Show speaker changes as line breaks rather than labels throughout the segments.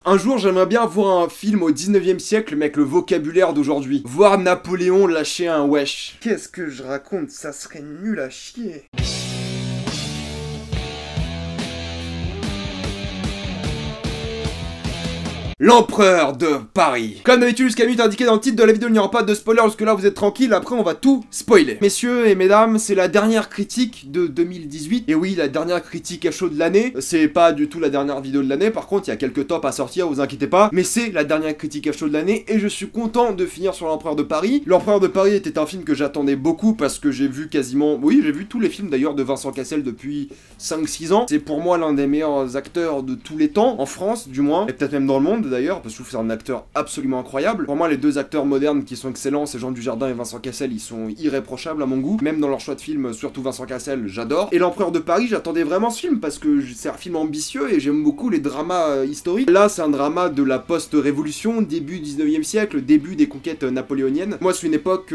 Un jour, j'aimerais bien voir un film au 19e siècle, mais avec le vocabulaire d'aujourd'hui. Voir Napoléon lâcher un wesh. Qu'est-ce que je raconte? Ça serait nul à chier. L'empereur de Paris. Comme d'habitude, jusqu'à minute indiquée dans le titre de la vidéo, il n'y aura pas de spoiler, parce que là vous êtes tranquille, après on va tout spoiler. Messieurs et mesdames, c'est la dernière critique de 2018. Et oui, la dernière critique à chaud de l'année. C'est pas du tout la dernière vidéo de l'année, par contre il y a quelques tops à sortir, vous inquiétez pas. Mais c'est la dernière critique à chaud de l'année, et je suis content de finir sur l'empereur de Paris. L'empereur de Paris était un film que j'attendais beaucoup, parce que j'ai vu quasiment... Oui, j'ai vu tous les films d'ailleurs de Vincent Cassel depuis 5-6 ans. C'est pour moi l'un des meilleurs acteurs de tous les temps, en France du moins, et peut-être même dans le monde d'ailleurs, parce que je trouve que c'est un acteur absolument incroyable. Pour moi, les deux acteurs modernes qui sont excellents, c'est Jean Dujardin et Vincent Cassel, ils sont irréprochables à mon goût, même dans leur choix de film, surtout Vincent Cassel, j'adore. Et l'Empereur de Paris, j'attendais vraiment ce film, parce que c'est un film ambitieux et j'aime beaucoup les dramas historiques. Là, c'est un drama de la post-révolution, début 19e siècle, début des conquêtes napoléoniennes. Moi, c'est une époque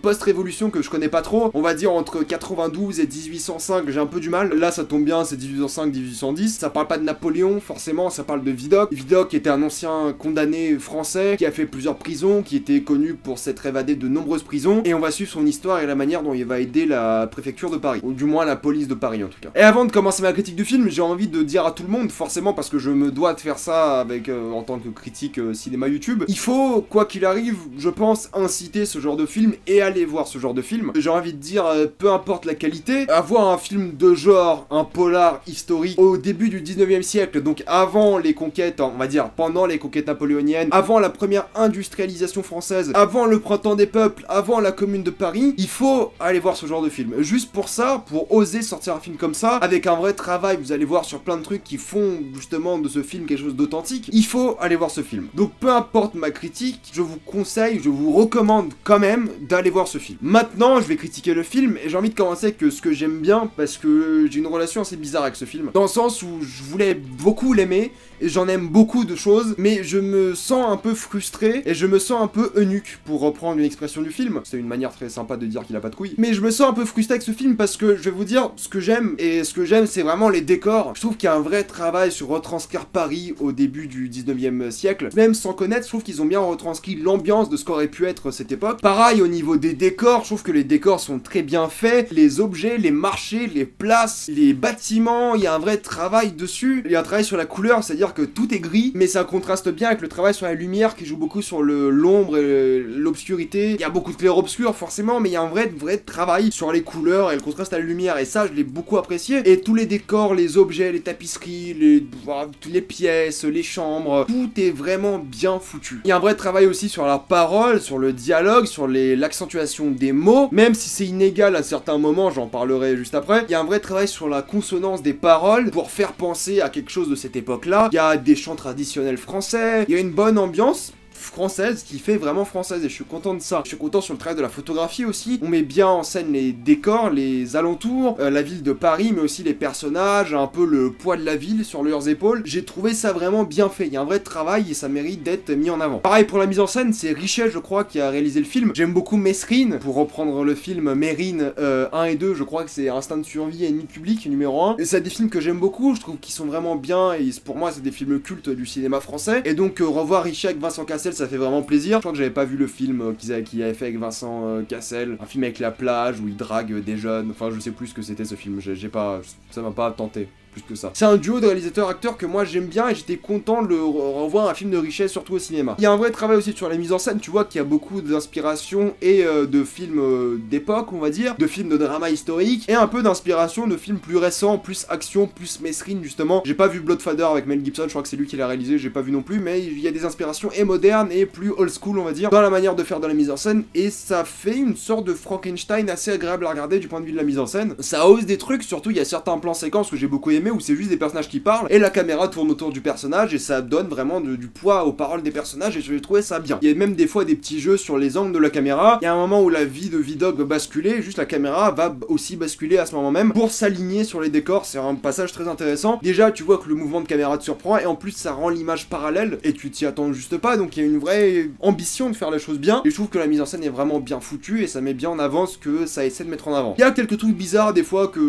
post-révolution que je connais pas trop, on va dire entre 92 et 1805, j'ai un peu du mal. Là, ça tombe bien, c'est 1805-1810, ça parle pas de Napoléon, forcément, ça parle de Vidocq. Vidocq était un ancien condamné français qui a fait plusieurs prisons, qui était connu pour s'être évadé de nombreuses prisons, et on va suivre son histoire et la manière dont il va aider la préfecture de Paris, ou du moins la police de Paris en tout cas. Et avant de commencer ma critique du film, j'ai envie de dire à tout le monde, forcément parce que je me dois de faire ça avec en tant que critique cinéma YouTube, il faut, quoi qu'il arrive, je pense, inciter ce genre de film et aller voir ce genre de film. J'ai envie de dire, peu importe la qualité, avoir un film de genre, un polar historique au début du 19e siècle, donc avant les conquêtes, on va dire pendant les conquêtes napoléoniennes, avant la première industrialisation française, avant le printemps des peuples, avant la commune de Paris, il faut aller voir ce genre de film. Juste pour ça, pour oser sortir un film comme ça, avec un vrai travail, vous allez voir sur plein de trucs qui font justement de ce film quelque chose d'authentique, il faut aller voir ce film. Donc peu importe ma critique, je vous conseille, je vous recommande quand même d'aller voir ce film. Maintenant, je vais critiquer le film, et j'ai envie de commencer avec ce que j'aime bien, parce que j'ai une relation assez bizarre avec ce film, dans le sens où je voulais beaucoup l'aimer, et j'en aime beaucoup de choses, mais je me sens un peu frustré, et je me sens un peu eunuque, pour reprendre une expression du film. C'est une manière très sympa de dire qu'il a pas de couilles. Mais je me sens un peu frustré avec ce film, parce que je vais vous dire ce que j'aime, et ce que j'aime c'est vraiment les décors. Je trouve qu'il y a un vrai travail sur retranscrire Paris au début du 19e siècle. Même sans connaître, je trouve qu'ils ont bien retranscrit l'ambiance de ce qu'aurait pu être cette époque. Pareil au niveau des décors, je trouve que les décors sont très bien faits, les objets, les marchés, les places, les bâtiments, il y a un vrai travail dessus. Il y a un travail sur la couleur, c'est-à-dire que tout est gris, mais ça contraste bien avec le travail sur la lumière qui joue beaucoup sur l'ombre et l'obscurité. Il y a beaucoup de clair-obscur forcément, mais il y a un vrai travail sur les couleurs et le contraste à la lumière, et ça je l'ai beaucoup apprécié. Et tous les décors, les objets, les tapisseries, les pièces, les chambres, tout est vraiment bien foutu. Il y a un vrai travail aussi sur la parole, sur le dialogue, sur l'accentuation des mots, même si c'est inégal à certains moments, j'en parlerai juste après. Il y a un vrai travail sur la consonance des paroles pour faire penser à quelque chose de cette époque-là. Il y a des chants traditionnels français, il y a une bonne ambiance française qui fait vraiment française, et je suis content de ça. Je suis content sur le travail de la photographie aussi. On met bien en scène les décors, les alentours, la ville de Paris, mais aussi les personnages, un peu le poids de la ville sur leurs épaules. J'ai trouvé ça vraiment bien fait. Il y a un vrai travail et ça mérite d'être mis en avant. Pareil pour la mise en scène, c'est Richet, je crois, qui a réalisé le film. J'aime beaucoup Mesrine, pour reprendre le film Mérine 1 et 2, je crois que c'est Instinct de survie et Ennemi public numéro 1. Et c'est des films que j'aime beaucoup, je trouve qu'ils sont vraiment bien, et pour moi c'est des films cultes du cinéma français. Et donc revoir Richet avec Vincent Cassel, ça fait vraiment plaisir. Je crois que j'avais pas vu le film qu'il avait fait avec Vincent Cassel, un film avec la plage où il drague des jeunes, enfin je sais plus ce que c'était ce film, ça m'a pas tenté plus que ça. C'est un duo de réalisateurs-acteurs que moi j'aime bien, et j'étais content de le revoir un film de Richet, surtout au cinéma. Il y a un vrai travail aussi sur la mise en scène, tu vois qu'il y a beaucoup d'inspiration et de films d'époque, on va dire, de films de drama historique, et un peu d'inspiration de films plus récents, plus action, plus Mesrine justement. J'ai pas vu Bloodfather avec Mel Gibson, je crois que c'est lui qui l'a réalisé, j'ai pas vu non plus, mais il y a des inspirations et modernes et plus old school, on va dire, dans la manière de faire de la mise en scène, et ça fait une sorte de Frankenstein assez agréable à regarder du point de vue de la mise en scène. Ça ose des trucs, surtout il y a certains plans séquences que j'ai beaucoup aimé, où c'est juste des personnages qui parlent, et la caméra tourne autour du personnage, et ça donne vraiment du poids aux paroles des personnages, et je trouvais ça bien. Il y a même des fois des petits jeux sur les angles de la caméra. Il y a un moment où la vie de Vidocq va basculer, juste la caméra va aussi basculer à ce moment même, pour s'aligner sur les décors. C'est un passage très intéressant. Déjà, tu vois que le mouvement de caméra te surprend, et en plus ça rend l'image parallèle, et tu t'y attends juste pas, donc il y a une vraie ambition de faire les choses bien, et je trouve que la mise en scène est vraiment bien foutue, et ça met bien en avant ce que ça essaie de mettre en avant. Il y a quelques trucs bizarres des fois que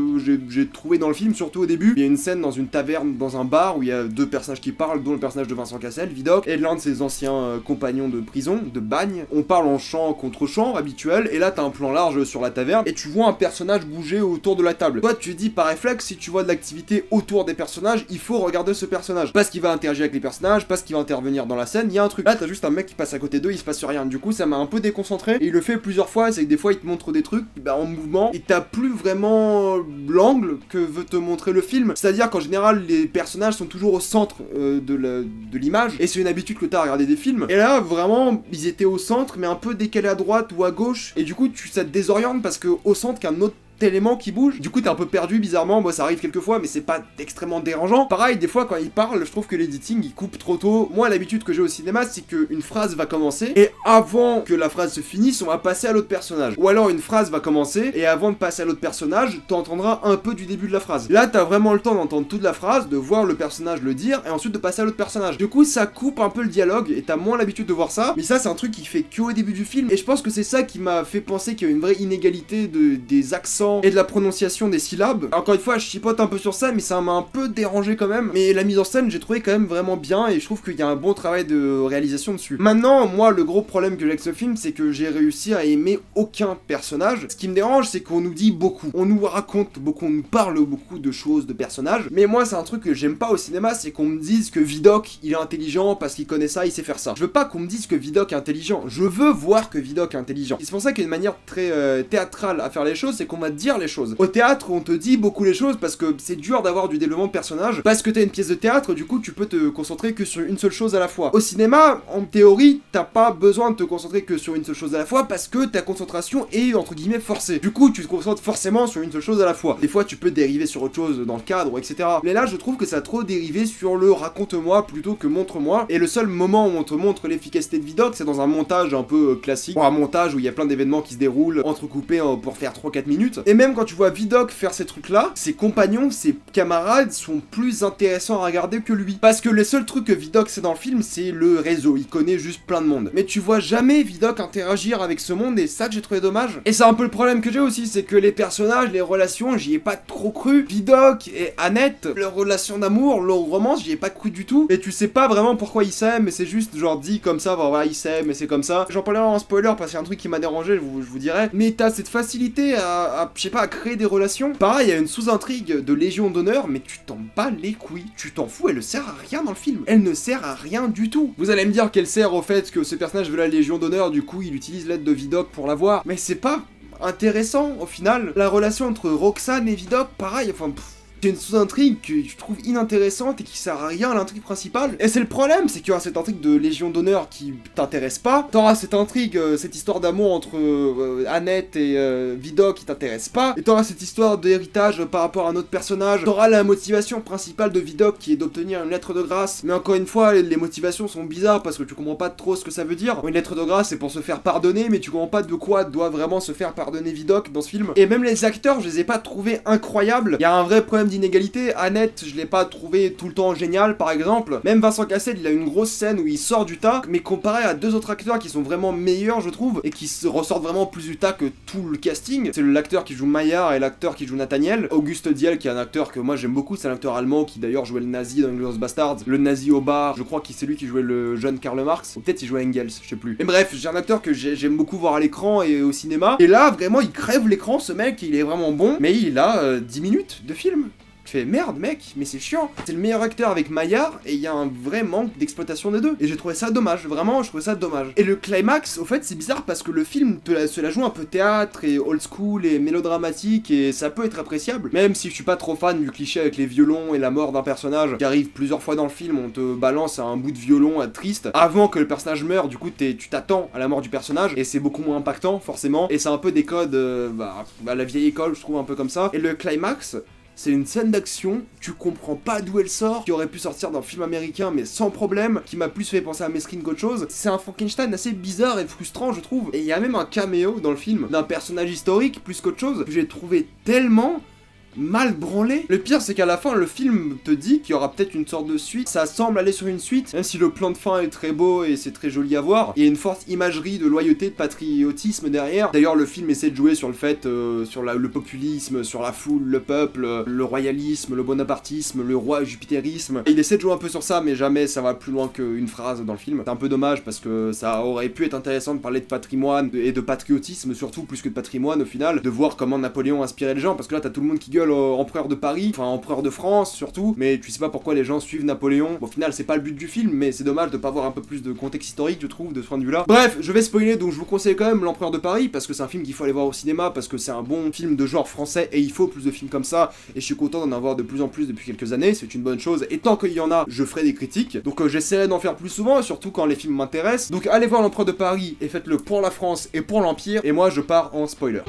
j'ai trouvé dans le film, surtout au début. Il y y a une scène dans une taverne, dans un bar, où il y a deux personnages qui parlent, dont le personnage de Vincent Cassel, Vidocq, et l'un de ses anciens compagnons de prison, de bagne. On parle en chant contre chant, habituel, et là t'as un plan large sur la taverne, et tu vois un personnage bouger autour de la table. Toi tu dis par réflexe, si tu vois de l'activité autour des personnages, il faut regarder ce personnage. Parce qu'il va interagir avec les personnages, parce qu'il va intervenir dans la scène, il y a un truc. Là t'as juste un mec qui passe à côté d'eux, il se passe rien. Du coup ça m'a un peu déconcentré, et il le fait plusieurs fois, c'est que des fois il te montre des trucs en mouvement, et t'as plus vraiment l'angle que veut te montrer le film. C'est-à-dire qu'en général les personnages sont toujours au centre de l'image, et c'est une habitude que t'as à regarder des films. Et là vraiment ils étaient au centre, mais un peu décalés à droite ou à gauche, et du coup ça te désoriente parce que au centre qu'un autre élément qui bouge, du coup t'es un peu perdu bizarrement. Moi ça arrive quelques fois, mais c'est pas extrêmement dérangeant. Pareil, des fois quand il parle, je trouve que l'editing il coupe trop tôt. Moi l'habitude que j'ai au cinéma, c'est qu'une phrase va commencer, et avant que la phrase se finisse, on va passer à l'autre personnage. Ou alors une phrase va commencer, et avant de passer à l'autre personnage, t'entendras un peu du début de la phrase. Là t'as vraiment le temps d'entendre toute la phrase, de voir le personnage le dire, et ensuite de passer à l'autre personnage. Du coup ça coupe un peu le dialogue, et t'as moins l'habitude de voir ça. Mais ça c'est un truc qui fait qu'au début du film, et je pense que c'est ça qui m'a fait penser qu'il y a une vraie inégalité des accents et de la prononciation des syllabes. Encore une fois, je chipote un peu sur ça, mais ça m'a un peu dérangé quand même. Mais la mise en scène, j'ai trouvé quand même vraiment bien, et je trouve qu'il y a un bon travail de réalisation dessus. Maintenant, moi, le gros problème que j'ai avec ce film, c'est que j'ai réussi à aimer aucun personnage. Ce qui me dérange, c'est qu'on nous dit beaucoup. On nous raconte beaucoup, on nous parle beaucoup de choses, de personnages. Mais moi, c'est un truc que j'aime pas au cinéma, c'est qu'on me dise que Vidocq, il est intelligent parce qu'il connaît ça, il sait faire ça. Je veux pas qu'on me dise que Vidocq est intelligent. Je veux voir que Vidocq est intelligent. C'est pour ça qu'il y a une manière très théâtrale à faire les choses, c'est qu'on va te dire les choses. Au théâtre, on te dit beaucoup les choses parce que c'est dur d'avoir du développement de personnage. Parce que t'as une pièce de théâtre, du coup, tu peux te concentrer que sur une seule chose à la fois. Au cinéma, en théorie, t'as pas besoin de te concentrer que sur une seule chose à la fois parce que ta concentration est, entre guillemets, forcée. Du coup, tu te concentres forcément sur une seule chose à la fois. Des fois, tu peux dériver sur autre chose dans le cadre, etc. Mais là, je trouve que ça a trop dérivé sur le raconte-moi plutôt que montre-moi. Et le seul moment où on te montre l'efficacité de Vidocq, c'est dans un montage un peu classique. Bon, un montage où il y a plein d'événements qui se déroulent, entrecoupés pour faire 3-4 minutes. Et même quand tu vois Vidocq faire ces trucs-là, ses compagnons, ses camarades sont plus intéressants à regarder que lui. Parce que le seul truc que Vidocq sait dans le film, c'est le réseau. Il connaît juste plein de monde. Mais tu vois jamais Vidocq interagir avec ce monde, et ça que j'ai trouvé dommage. Et c'est un peu le problème que j'ai aussi, c'est que les personnages, les relations, j'y ai pas trop cru. Vidocq et Annette, leur relation d'amour, leur romance, j'y ai pas cru du tout. Et tu sais pas vraiment pourquoi ils s'aiment, mais c'est juste genre dit comme ça, voilà, ils s'aiment, et c'est comme ça. J'en parlerai en spoiler parce qu'il y a un truc qui m'a dérangé, je vous dirai. Mais t'as cette facilité à je sais pas, à créer des relations. Pareil, il y a une sous-intrigue de Légion d'honneur, mais tu t'en bats les couilles. Tu t'en fous, elle ne sert à rien dans le film. Elle ne sert à rien du tout. Vous allez me dire qu'elle sert au fait que ce personnage veut la Légion d'honneur, du coup il utilise l'aide de Vidocq pour l'avoir. Mais c'est pas intéressant au final. La relation entre Roxane et Vidocq, pareil, enfin... C'est une sous-intrigue que je trouve inintéressante et qui sert à rien à l'intrigue principale. Et c'est le problème, c'est qu'il y aura cette intrigue de Légion d'honneur qui t'intéresse pas. T'auras cette intrigue, cette histoire d'amour entre Annette et Vidocq qui t'intéresse pas. Et t'auras cette histoire d'héritage par rapport à un autre personnage. T'auras la motivation principale de Vidocq qui est d'obtenir une lettre de grâce. Mais encore une fois, les motivations sont bizarres parce que tu comprends pas trop ce que ça veut dire. Une lettre de grâce, c'est pour se faire pardonner, mais tu comprends pas de quoi doit vraiment se faire pardonner Vidocq dans ce film. Et même les acteurs, je les ai pas trouvés incroyables. Il y a un vrai problème d'inégalité. Annette, je l'ai pas trouvé tout le temps génial, par exemple. Même Vincent Cassel, il a une grosse scène où il sort du tas, mais comparé à deux autres acteurs qui sont vraiment meilleurs, je trouve, et qui se ressortent vraiment plus du tas que tout le casting. C'est l'acteur qui joue Maillard et l'acteur qui joue Nathaniel. Auguste Diel, qui est un acteur que moi j'aime beaucoup, c'est un acteur allemand qui d'ailleurs jouait le nazi dans Inglourious Basterds, le nazi au bar, je crois que c'est lui qui jouait le jeune Karl Marx, ou peut-être il jouait Engels, je sais plus. Mais bref, j'ai un acteur que j'aime beaucoup voir à l'écran et au cinéma, et là, vraiment, il crève l'écran, ce mec, il est vraiment bon, mais il a 10 minutes de film. Tu fais merde mec, mais c'est chiant. C'est le meilleur acteur avec Maillard et il y a un vrai manque d'exploitation des deux. Et j'ai trouvé ça dommage, vraiment je trouvais ça dommage. Et le climax, au fait c'est bizarre parce que le film se la joue un peu théâtre et old school et mélodramatique et ça peut être appréciable. Même si je suis pas trop fan du cliché avec les violons et la mort d'un personnage qui arrive plusieurs fois dans le film, on te balance un bout de violon triste avant que le personnage meure, du coup tu t'attends à la mort du personnage et c'est beaucoup moins impactant forcément. Et c'est un peu des codes, la vieille école je trouve un peu comme ça. Et le climax... c'est une scène d'action, tu comprends pas d'où elle sort, qui aurait pu sortir d'un film américain mais sans problème, qui m'a plus fait penser à Mesrine qu'autre chose. C'est un Frankenstein assez bizarre et frustrant je trouve. Et il y a même un caméo dans le film d'un personnage historique plus qu'autre chose que j'ai trouvé tellement mal branlé. Le pire, c'est qu'à la fin, le film te dit qu'il y aura peut-être une sorte de suite. Ça semble aller sur une suite, même si le plan de fin est très beau et c'est très joli à voir. Il y a une forte imagerie de loyauté, de patriotisme derrière. D'ailleurs, le film essaie de jouer sur le fait, sur le populisme, sur la foule, le peuple, le royalisme, le bonapartisme, le roi jupitérisme. Et il essaie de jouer un peu sur ça, mais jamais ça va plus loin qu'une phrase dans le film. C'est un peu dommage parce que ça aurait pu être intéressant de parler de patrimoine et de patriotisme, surtout plus que de patrimoine au final, de voir comment Napoléon inspirait les gens, parce que là t'as tout le monde qui gueule empereur de Paris, enfin empereur de France surtout, mais tu sais pas pourquoi les gens suivent Napoléon. Bon, au final c'est pas le but du film, mais c'est dommage de pas avoir un peu plus de contexte historique, je trouve, de ce point de vue là. Bref, je vais spoiler, donc je vous conseille quand même l'empereur de Paris, parce que c'est un film qu'il faut aller voir au cinéma, parce que c'est un bon film de genre français, et il faut plus de films comme ça, et je suis content d'en avoir de plus en plus depuis quelques années, c'est une bonne chose, et tant qu'il y en a, je ferai des critiques, donc j'essaierai d'en faire plus souvent, surtout quand les films m'intéressent. Donc allez voir l'empereur de Paris, et faites-le pour la France et pour l'Empire, et moi je pars en spoiler.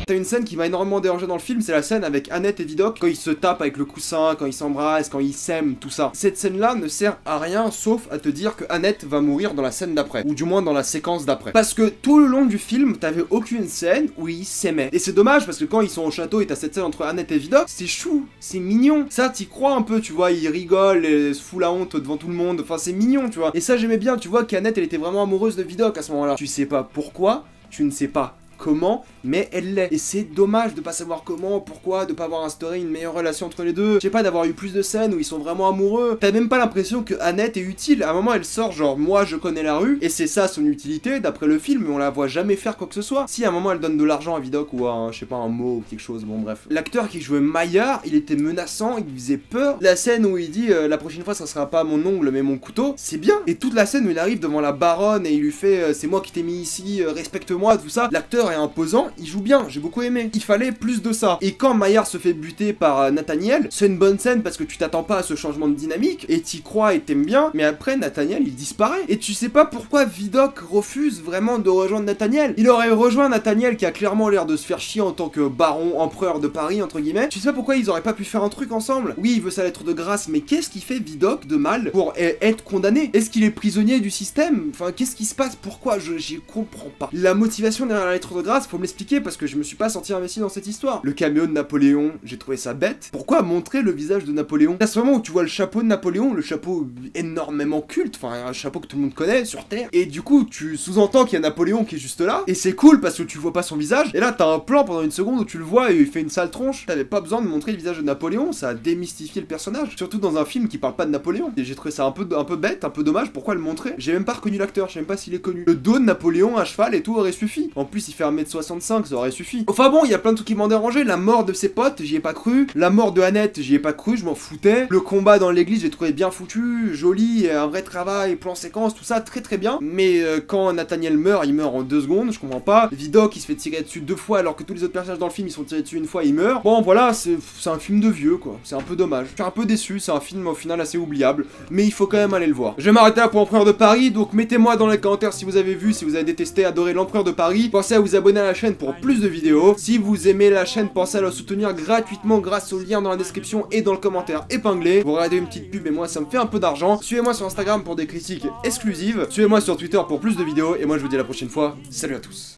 T'as une scène qui m'a énormément dérangé dans le film, c'est la scène avec Annette et Vidocq, quand ils se tapent avec le coussin, quand ils s'embrassent, quand ils s'aiment, tout ça. Cette scène-là ne sert à rien, sauf à te dire que Annette va mourir dans la scène d'après, ou du moins dans la séquence d'après. Parce que tout le long du film, t'avais aucune scène où ils s'aimaient. Et c'est dommage, parce que quand ils sont au château et t'as cette scène entre Annette et Vidocq, c'est chou, c'est mignon. Ça, t'y crois un peu, tu vois, ils rigolent et se foutent la honte devant tout le monde, enfin c'est mignon, tu vois. Et ça, j'aimais bien, tu vois, qu'Annette, elle était vraiment amoureuse de Vidocq à ce moment-là. Tu sais pas pourquoi, tu ne sais pas comment, mais elle l'est. Et c'est dommage de pas savoir comment, pourquoi, de pas avoir instauré une meilleure relation entre les deux. Je sais pas, d'avoir eu plus de scènes où ils sont vraiment amoureux. T'as même pas l'impression que Annette est utile. À un moment, elle sort genre, moi je connais la rue, et c'est ça son utilité, d'après le film, mais on la voit jamais faire quoi que ce soit. Si à un moment elle donne de l'argent à Vidocq ou à un, je sais pas, un mot ou quelque chose, bon bref. L'acteur qui jouait Maillard, il était menaçant, il faisait peur. La scène où il dit, la prochaine fois ça sera pas mon ongle mais mon couteau, c'est bien. Et toute la scène où il arrive devant la baronne et il lui fait, c'est moi qui t'ai mis ici, respecte-moi, tout ça. L'acteur est imposant, il joue bien, j'ai beaucoup aimé. Il fallait plus de ça. Et quand Maillard se fait buter par Nathaniel, c'est une bonne scène parce que tu t'attends pas à ce changement de dynamique, et t'y crois et t'aimes bien, mais après Nathaniel il disparaît. Et tu sais pas pourquoi Vidocq refuse vraiment de rejoindre Nathaniel. Il aurait rejoint Nathaniel qui a clairement l'air de se faire chier en tant que baron empereur de Paris, entre guillemets. Tu sais pas pourquoi ils auraient pas pu faire un truc ensemble. Oui, il veut sa lettre de grâce, mais qu'est-ce qui fait Vidocq de mal pour être condamné? Est-ce qu'il est prisonnier du système? Enfin, qu'est-ce qui se passe? Pourquoi? J'y comprends pas. La motivation derrière la lettre de grâce, faut me l'expliquer parce que je me suis pas senti investi dans cette histoire. Le caméo de Napoléon, j'ai trouvé ça bête. Pourquoi montrer le visage de Napoléon? À ce moment où tu vois le chapeau de Napoléon, le chapeau énormément culte, enfin un chapeau que tout le monde connaît sur Terre, et du coup tu sous-entends qu'il y a Napoléon qui est juste là, et c'est cool parce que tu vois pas son visage, et là t'as un plan pendant une seconde où tu le vois et il fait une sale tronche. T'avais pas besoin de montrer le visage de Napoléon, ça a démystifié le personnage, surtout dans un film qui parle pas de Napoléon. Et j'ai trouvé ça un peu bête, un peu dommage, pourquoi le montrer? J'ai même pas reconnu l'acteur, je sais même pas s'il est connu. Le dos de Napoléon à cheval et tout aurait suffi. En plus il fait 1m65, ça aurait suffi. Enfin bon, il y a plein de trucs qui m'ont dérangé, la mort de ses potes, j'y ai pas cru, la mort de Annette, j'y ai pas cru, je m'en foutais. Le combat dans l'église, j'ai trouvé bien foutu, joli, un vrai travail, plan séquence, tout ça, très très bien. Mais quand Nathaniel meurt, il meurt en 2 secondes, je comprends pas. Vidocq, il se fait tirer dessus 2 fois alors que tous les autres personnages dans le film, ils sont tirés dessus une fois, il meurt. Bon voilà, c'est un film de vieux quoi, c'est un peu dommage. Je suis un peu déçu, c'est un film au final assez oubliable, mais il faut quand même aller le voir. Je vais m'arrêter là pour Empereur de Paris, donc mettez-moi dans les commentaires si vous avez vu, si vous avez détesté, adoré l'Empereur de Paris. Pensez à vous abonner à la chaîne pour plus de vidéos. Si vous aimez la chaîne, pensez à la soutenir gratuitement grâce au lien dans la description et dans le commentaire épinglé. Vous regardez une petite pub et moi ça me fait un peu d'argent. Suivez-moi sur Instagram pour des critiques exclusives. Suivez-moi sur Twitter pour plus de vidéos. Et moi je vous dis à la prochaine fois. Salut à tous.